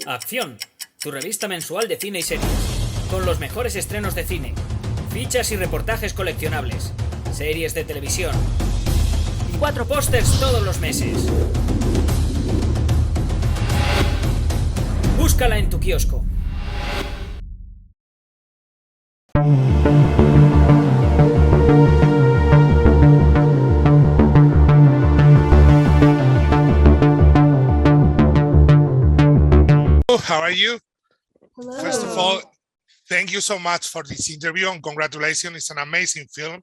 Acción, tu revista mensual de cine y series, con los mejores estrenos de cine, fichas y reportajes coleccionables, series de televisión y 4 pósters todos los meses. Búscala en tu kiosco. How are you? Hello. First of all, thank you so much for this interview and congratulations. It's an amazing film.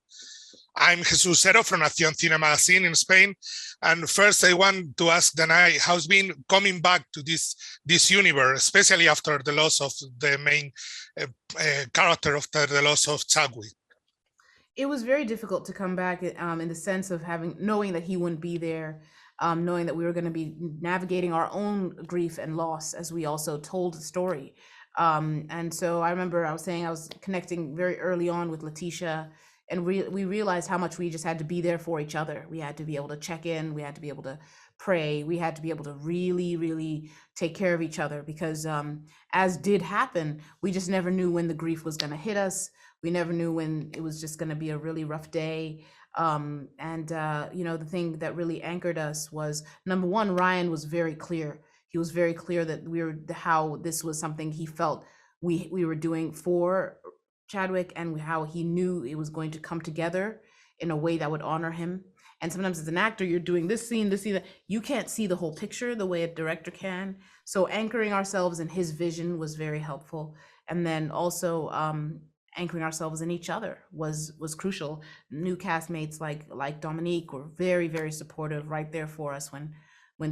I'm Jesus Cero from Acción Cine magazine in Spain. And first I want to ask Danai, how's been coming back to this universe, especially after the loss of the main character, after the loss of Chadwick? It was very difficult to come back in the sense of knowing that he wouldn't be there, knowing that we were going to be navigating our own grief and loss as we also told the story. And so I remember I was connecting very early on with Letitia, and we realized how much we just had to be there for each other. We had to be able to check in. We had to be able to pray. We had to be able to really, really take care of each other because as did happen, we just never knew when the grief was going to hit us. We never knew when it was just going to be a really rough day. The thing that really anchored us was, number one, Ryan was very clear. He was very clear that how this was something he felt we were doing for Chadwick, and how he knew it was going to come together in a way that would honor him. And sometimes as an actor, you're doing this scene, that you can't see the whole picture the way a director can. So anchoring ourselves in his vision was very helpful. And then also anchoring ourselves in each other was crucial. New castmates like Dominique were very, very supportive, right there for us when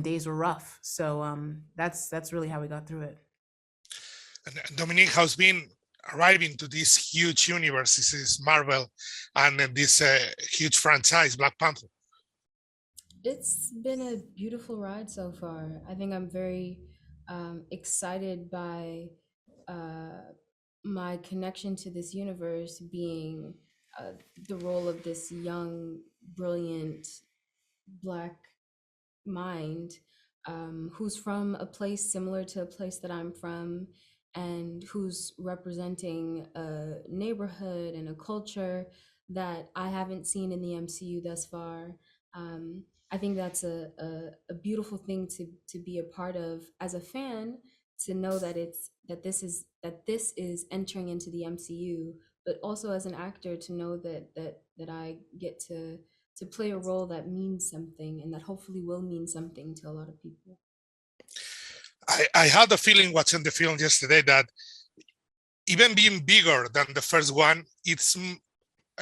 days were rough. So that's really how we got through it. And Dominique has been arriving to this huge universe. This is Marvel and this huge franchise, Black Panther. It's been a beautiful ride so far. I think I'm very excited by my connection to this universe being the role of this young, brilliant Black mind who's from a place similar to a place that I'm from, and who's representing a neighborhood and a culture that I haven't seen in the MCU thus far. I think that's a beautiful thing to be a part of as a fan, to know that this is entering into the MCU, but also as an actor to know that I get to play a role that means something, and that hopefully will mean something to a lot of people. I had the feeling watching the film yesterday that even being bigger than the first one, it's, I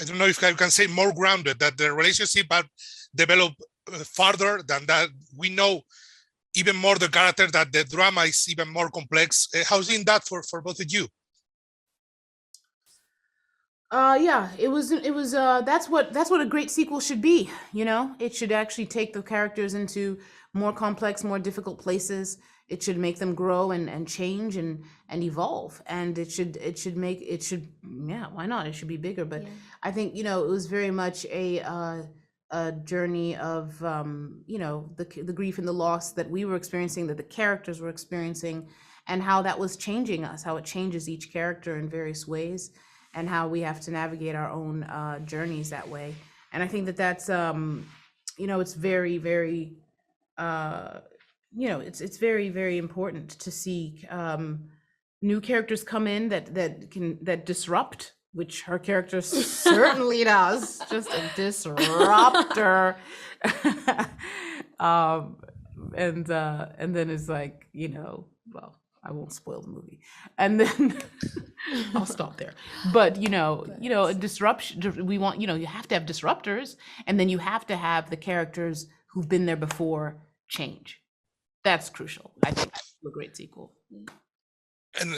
don't know if I can say, more grounded, that the relationship had developed farther than that. We know even more the character, that the drama is even more complex. How's been that for both of you? It was that's what a great sequel should be. It should actually take the characters into more complex, more difficult places. It should make them grow and change and evolve, and why not? It should be bigger. But yeah. I think it was very much a journey of the grief and the loss that we were experiencing, that the characters were experiencing, and how that was changing us, how it changes each character in various ways, and how we have to navigate our own journeys that way. And I think that's it's very, very it's very, very important to see new characters come in that disrupt, which her character certainly does. Just a disruptor. And then it's like, well, I won't spoil the movie, and then I'll stop there. But a disruption. We want you have to have disruptors, and then you have to have the characters who've been there before change. That's crucial. I think that's a great sequel. And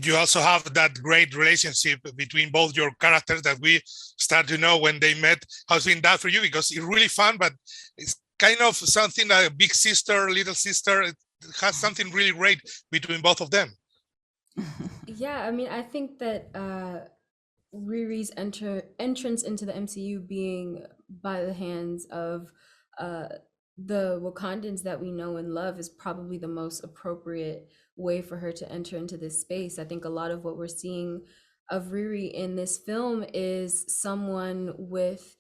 you also have that great relationship between both your characters that we start to know when they met. How's been that for you? Because it's really fun, but it's kind of something like a big sister, little sister. It has something really great between both of them. Yeah, I mean, I think that Riri's entrance into the MCU being by the hands of the Wakandans that we know and love is probably the most appropriate way for her to enter into this space. I think a lot of what we're seeing of Riri in this film is someone with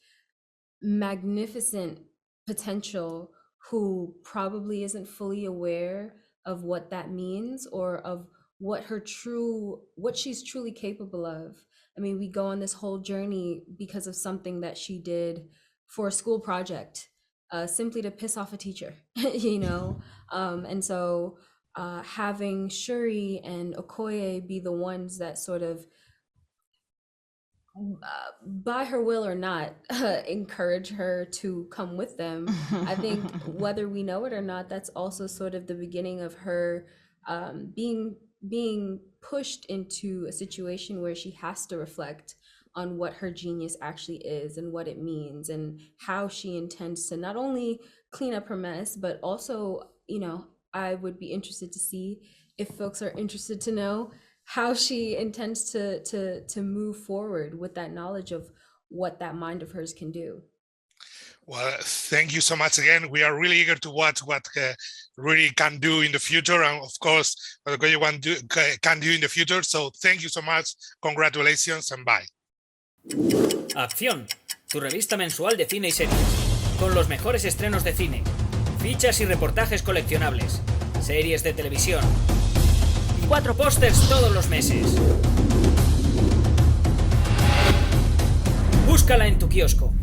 magnificent potential who probably isn't fully aware of what that means or of what she's truly capable of. I mean, we go on this whole journey because of something that she did for a school project, simply to piss off a teacher, you know? And so having Shuri and Okoye be the ones that sort of, by her will or not, encourage her to come with them. I think whether we know it or not, that's also sort of the beginning of her being pushed into a situation where she has to reflect on what her genius actually is and what it means and how she intends to not only clean up her mess, but also, you know, I would be interested to see, if folks are interested to know, how she intends to move forward with that knowledge of what that mind of hers can do. Well, thank you so much again. We are really eager to watch what Riri can do in the future, and of course, what Okoye can do in the future. So thank you so much. Congratulations and bye. Acción, tu revista mensual de cine y series, con los mejores estrenos de cine, fichas y reportajes coleccionables, series de televisión y 4 pósters todos los meses. Búscala en tu kiosco.